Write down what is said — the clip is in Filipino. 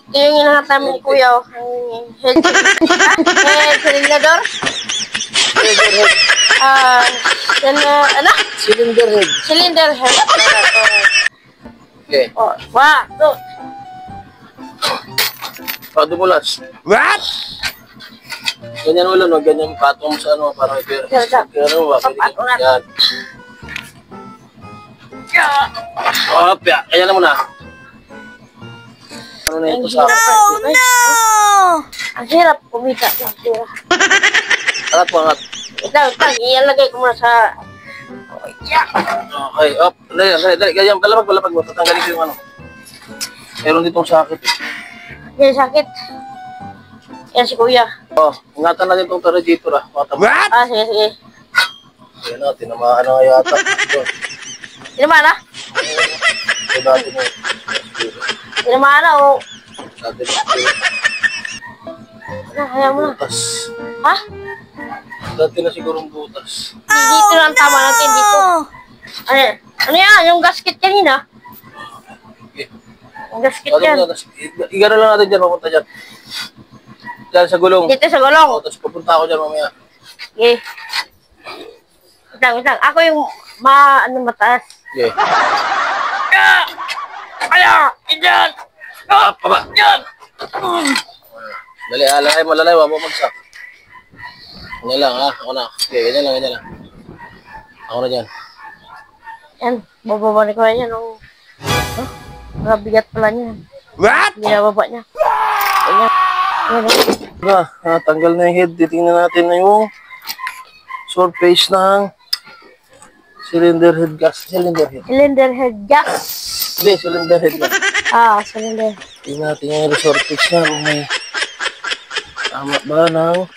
Ito yung hinahanap namin ni Kuya. Ang head cylinder. Ano? Cylinder head. Cylinder head. Okay. Oh, wah, tuh. Dumulas. What? Ganyan ulo, no? Ganyan patong mo sa ano, parang ipir. Ano ba? Yan. Oh, pya. Kaya na muna. Ano na ito sa akin? Oh, no! Ang hirap kumita. Angat mo, angat. Ito. Ilalagay ko muna sa... Okay, up. Dali. Ganyan, balapag mo. Tatanggalin ko yung ano. Meron ditong sakit. Yan, sakit. Yan si Kuya. Oh, ingatan natin itong radiator, ah. What? Sige. Ayan na, tinamaan na nga yata. Tinamaan na? Tinamaan na, o. Hayaan mo na. Butas. Ha? Dati na sigurong butas. Dito lang tama natin, dito. Ano yan? Yung gasket kanina? Okay. Yung gasket yan. Igano lang natin dyan, papunta dyan. Dyan sa gulong. Dito sa gulong. O, tapos papunta ako dyan mamaya. Okay. Wait lang. Ako yung mataas. Okay. Kaya! Diyan! Paba! Diyan! Dali, malalay, wabamagsak. Ganyan lang, ha? Ako na. Okay, ganyan lang. Ako na dyan. Yan. Bababa ni Kuya yan. Mabigat pala niya. What? Binababa niya. Ganyan. Tanggal na yung head. Titingnan natin na yung surface ng cylinder head gas. Cylinder head gas. Hindi, cylinder head gas. Cylinder. Tingnan natin yung surface na. May tama ba ng